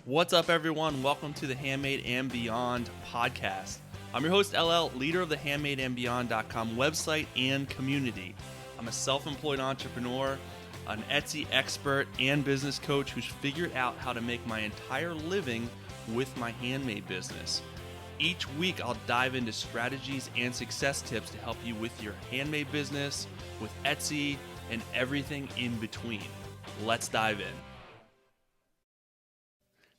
What's up, everyone? Welcome to the Handmade and Beyond podcast. I'm your host, LL, leader of the handmadeandbeyond.com website and community. I'm a self-employed entrepreneur, an Etsy expert, and business coach who's figured out how to make my entire living with my handmade business. Each week, I'll dive into strategies and success tips to help you with your handmade business, with Etsy, and everything in between. Let's dive in.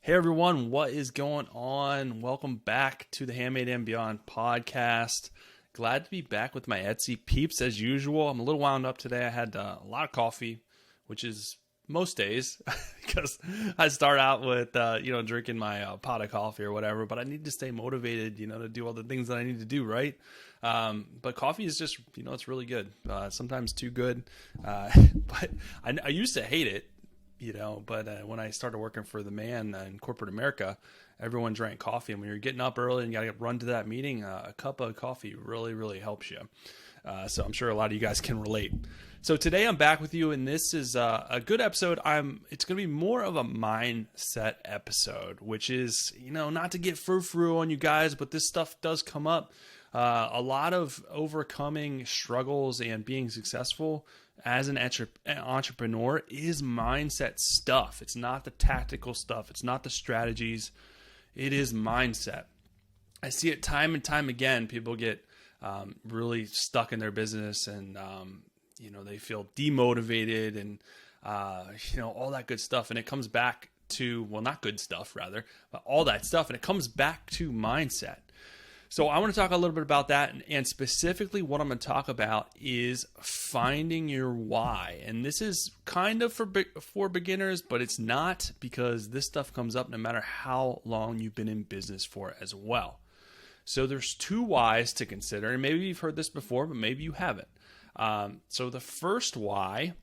Hey everyone, what is going on? Welcome back to the Handmade and Beyond podcast. Glad to be back with my Etsy peeps as usual. I'm a little wound up today. I had a lot of coffee, which is most days because I start out with, drinking my pot of coffee or whatever, but I need to stay motivated, to do all the things that I need to do, right? But coffee is just, it's really good. Sometimes too good. But I used to hate it. But when I started working for the man in corporate America, everyone drank coffee. And when you're getting up early and you got to run to that meeting, a cup of coffee really, really helps you. So I'm sure a lot of you guys can relate. So today I'm back with you, and this is a good episode. It's going to be more of a mindset episode, which is, not to get frou-frou on you guys, but this stuff does come up. A lot of overcoming struggles and being successful as an entrepreneur is mindset stuff. It's not the tactical stuff. It's not the strategies. It is mindset. I see it time and time again. People get really stuck in their business and, they feel demotivated and, all that good stuff. And it comes back to, well, not good stuff rather, but all that stuff. And it comes back to mindset. So I want to talk a little bit about that, and specifically what I'm going to talk about is finding your why. And this is kind of for beginners, but it's not, because this stuff comes up no matter how long you've been in business for as well. So there's two whys to consider, and maybe you've heard this before, but maybe you haven't. So the first why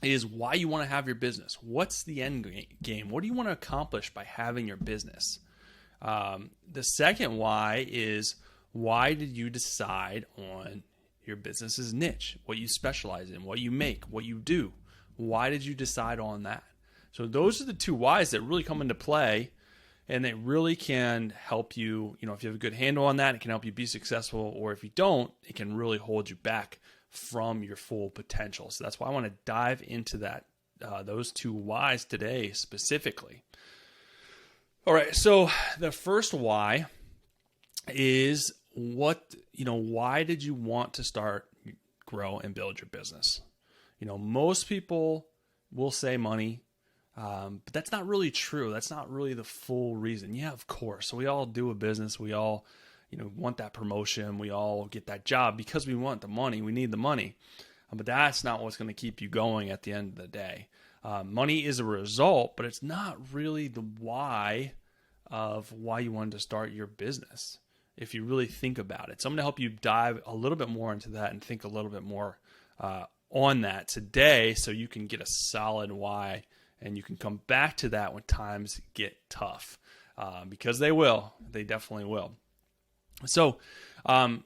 is why you want to have your business. What's the end game? What do you want to accomplish by having your business? The second why is, why did you decide on your business's niche, what you specialize in, what you make, what you do? Why did you decide on that? So those are the two whys that really come into play, and they really can help you, if you have a good handle on that, it can help you be successful, or if you don't, it can really hold you back from your full potential. So that's why I want to dive into that, those two whys today specifically. All right, so the first why is why did you want to start, grow, and build your business? Most people will say money, but that's not really true. That's not really the full reason. Yeah, of course. So we all do a business. We all, want that promotion. We all get that job because we want the money. We need the money. But that's not what's going to keep you going at the end of the day. Money is a result, but it's not really the why of why you wanted to start your business, if you really think about it. So I'm going to help you dive a little bit more into that and think a little bit more on that today, so you can get a solid why, and you can come back to that when times get tough, because they will. They definitely will. So a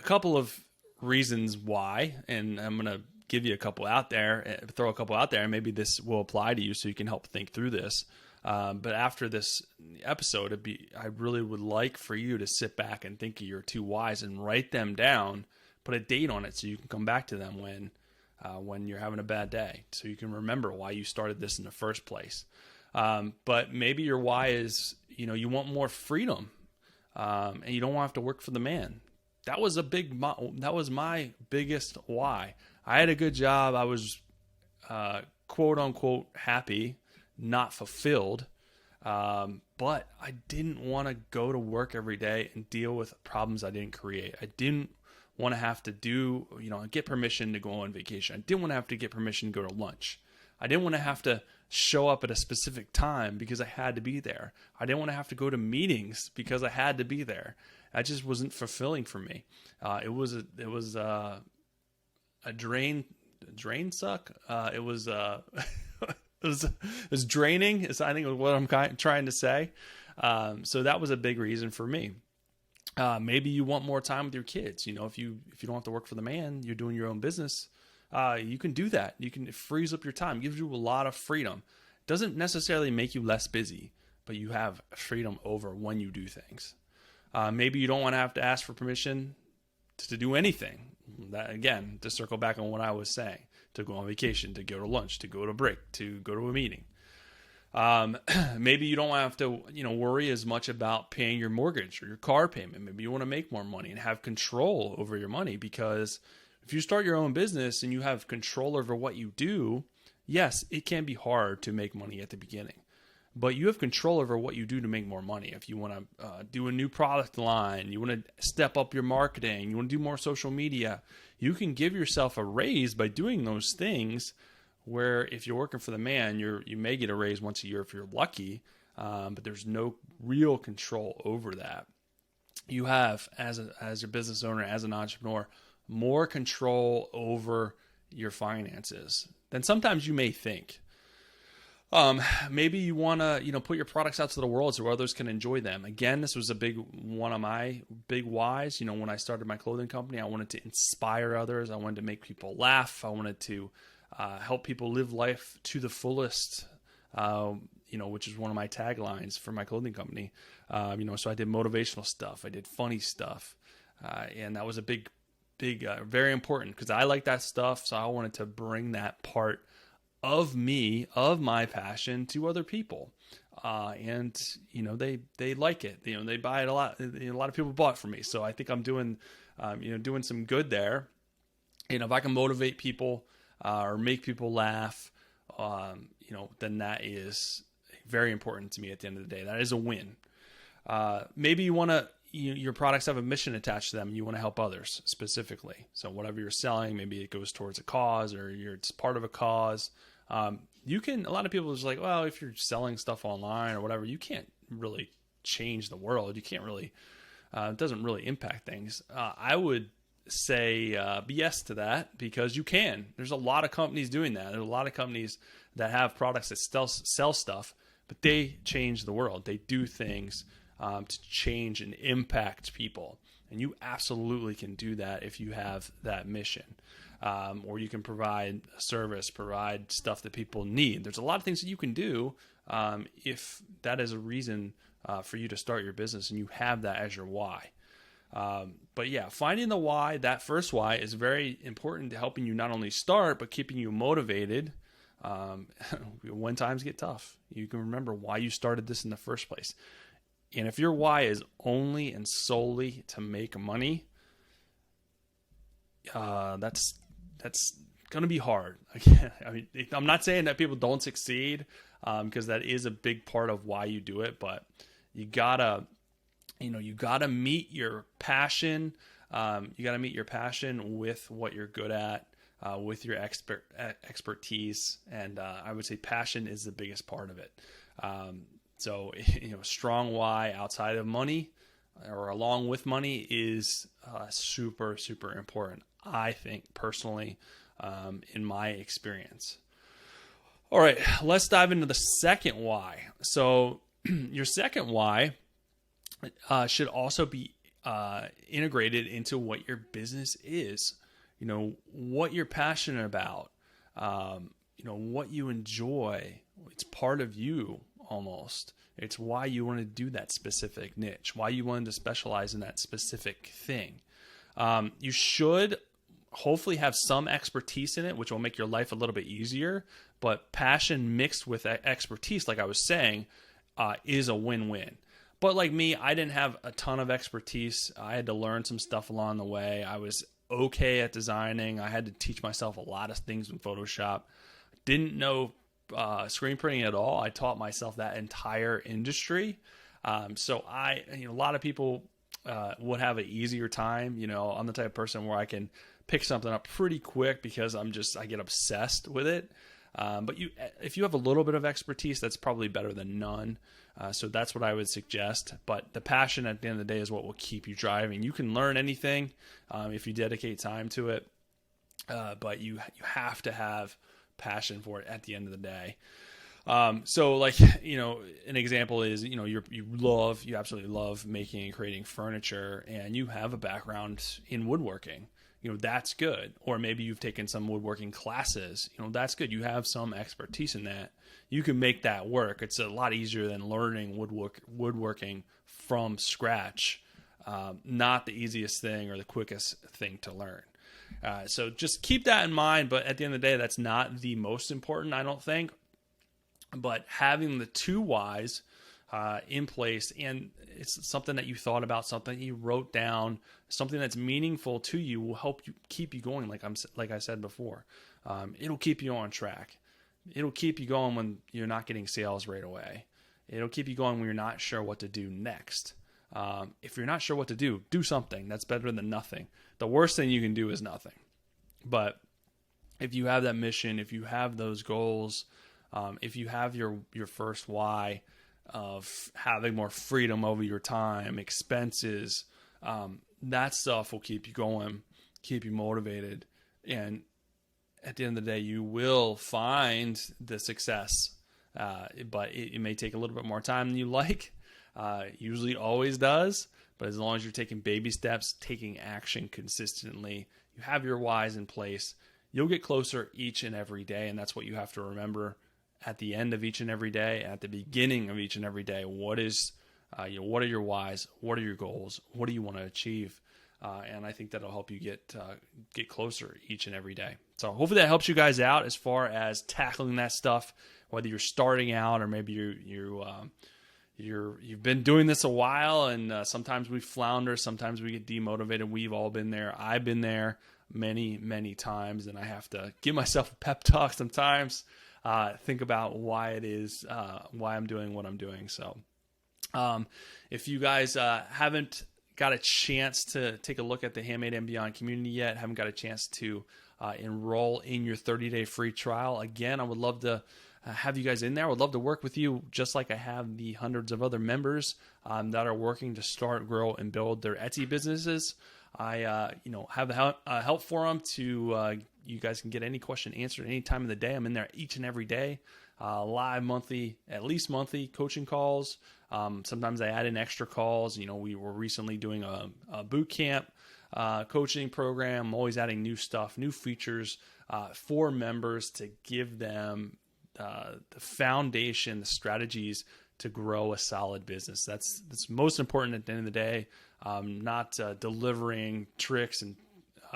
couple of reasons why, and I'm going to give you a couple out there, throw a couple out there, and maybe this will apply to you so you can help think through this. But after this episode, I really would like for you to sit back and think of your two whys and write them down, put a date on it so you can come back to them when you're having a bad day, so you can remember why you started this in the first place. But maybe your why is, you want more freedom, and you don't want to have to work for the man. That was my biggest why. I had a good job. I was, quote unquote, happy, not fulfilled, but I didn't want to go to work every day and deal with problems I didn't create. I didn't want to have to get permission to go on vacation. I didn't want to have to get permission to go to lunch. I didn't want to have to show up at a specific time because I had to be there. I didn't want to have to go to meetings because I had to be there. That just wasn't fulfilling for me. It was a drain suck. It was draining, is I think what I'm trying to say. So that was a big reason for me. Maybe you want more time with your kids. If you don't have to work for the man, you're doing your own business. You can do that. It frees up your time, gives you a lot of freedom. Doesn't necessarily make you less busy, but you have freedom over when you do things. Maybe you don't want to have to ask for permission to do anything. That, again, to circle back on what I was saying, to go on vacation, to go to lunch, to go to break, to go to a meeting. Maybe you don't have to, worry as much about paying your mortgage or your car payment. Maybe you want to make more money and have control over your money, because if you start your own business and you have control over what you do, yes, it can be hard to make money at the beginning, but you have control over what you do to make more money. If you want to do a new product line, you want to step up your marketing, you want to do more social media, you can give yourself a raise by doing those things. Where if you're working for the man, you may get a raise once a year if you're lucky, but there's no real control over that. You have, as a business owner, as an entrepreneur, more control over your finances than sometimes you may think. Maybe you want to, put your products out to the world so others can enjoy them. Again, this was one of my big whys. When I started my clothing company, I wanted to inspire others. I wanted to make people laugh. I wanted to help people live life to the fullest, which is one of my taglines for my clothing company. So I did motivational stuff. I did funny stuff. And that was a big, very important, because I like that stuff. So I wanted to bring that part of me, of my passion, to other people. And they like it. They buy it a lot. A lot of people bought from me. So I think I'm doing some good there. If I can motivate people, or make people laugh, then that is very important to me at the end of the day. That is a win. Maybe you want to, your products have a mission attached to them. You want to help others specifically. So whatever you're selling, maybe it goes towards a cause, or it's part of a cause. A lot of people are just like, well, if you're selling stuff online or whatever, you can't really change the world. You can't really, it doesn't really impact things. I would say yes to that, because you can. There's a lot of companies doing that. There's a lot of companies that have products that sell stuff, but they change the world. They do things to change and impact people. And you absolutely can do that if you have that mission. Or you can provide a service, provide stuff that people need. There's a lot of things that you can do if that is a reason for you to start your business and you have that as your why. But yeah, finding the why, that first why, is very important to helping you not only start, but keeping you motivated when times get tough. You can remember why you started this in the first place. And if your why is only and solely to make money, that's going to be hard. I mean, I'm not saying that people don't succeed, because that is a big part of why you do it, but you gotta meet your passion. You gotta meet your passion with what you're good at, with your expertise. And I would say passion is the biggest part of it. So, strong why outside of money, or along with money, is super, super important, I think, personally, in my experience. All right, let's dive into the second why. So your second why should also be integrated into what your business is. What you're passionate about, what you enjoy. It's part of you almost. It's why you want to do that specific niche, why you wanted to specialize in that specific thing. You should hopefully have some expertise in it, which will make your life a little bit easier. But passion mixed with expertise, like I was saying, is a win-win. But like me, I didn't have a ton of expertise. I had to learn some stuff along the way. I was okay at designing. I had to teach myself a lot of things in Photoshop. Didn't know screen printing at all. I taught myself that entire industry. So a lot of people would have an easier time. I'm the type of person where I can pick something up pretty quick because I get obsessed with it. But if you have a little bit of expertise, that's probably better than none. So that's what I would suggest. But the passion at the end of the day is what will keep you driving. You can learn anything if you dedicate time to it, but you have to have passion for it at the end of the day. So like, an example is, you absolutely love making and creating furniture, and you have a background in woodworking. that's good. Or maybe you've taken some woodworking classes, that's good. You have some expertise in that. You can make that work. It's a lot easier than learning woodworking from scratch. Not the easiest thing or the quickest thing to learn. So just keep that in mind. But at the end of the day, that's not the most important, I don't think. But having the 2 whys in place, and it's something that you thought about, something you wrote down, something that's meaningful to you, will help you keep you going. Like I said before, it'll keep you on track. It'll keep you going when you're not getting sales right away. It'll keep you going when you're not sure what to do next. If you're not sure what to do, do something. That's better than nothing. The worst thing you can do is nothing. But if you have that mission, if you have those goals, if you have your first why of having more freedom over your time, expenses, that stuff will keep you going, keep you motivated. And at the end of the day, you will find the success. But it may take a little bit more time than you like. Usually always does. But as long as you're taking baby steps, taking action consistently, you have your whys in place, you'll get closer each and every day. And that's what you have to remember at the end of each and every day, at the beginning of each and every day. What are your whys? What are your goals? What do you want to achieve? And I think that'll help you get closer each and every day. So hopefully that helps you guys out as far as tackling that stuff, whether you're starting out or maybe you've been doing this a while, and sometimes we flounder, sometimes we get demotivated. We've all been there. I've been there many, many times, and I have to give myself a pep talk sometimes. Think about why it is, why I'm doing what I'm doing. So if you guys haven't got a chance to take a look at the Handmade and Beyond community yet, haven't got a chance to enroll in your 30-day free trial, again, I would love to have you guys in there. I would love to work with you, just like I have the hundreds of other members that are working to start, grow, and build their Etsy businesses. I have help for them to you guys can get any question answered any time of the day. I'm in there each and every day, live monthly, at least monthly coaching calls. Sometimes I add in extra calls. We were recently doing a boot camp coaching program. I'm always adding new stuff, new features for members to give them the foundation, the strategies to grow a solid business. That's most important at the end of the day. Not delivering tricks and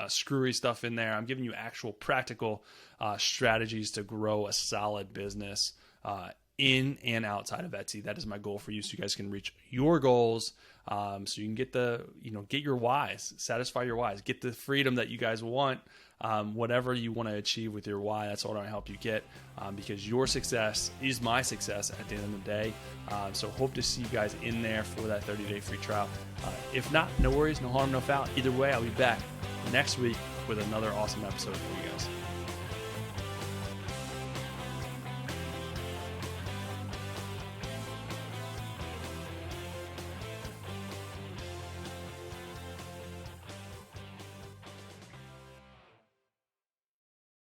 screwy stuff in there. I'm giving you actual practical strategies to grow a solid business in and outside of Etsy. That is my goal for you, so you guys can reach your goals. So you can get get your whys, satisfy your whys, get the freedom that you guys want. Whatever you want to achieve with your why, that's what I help you get, because your success is my success at the end of the day. So hope to see you guys in there for that 30-day free trial. If not, no worries, no harm, no foul. Either way, I'll be back next week with another awesome episode for you guys.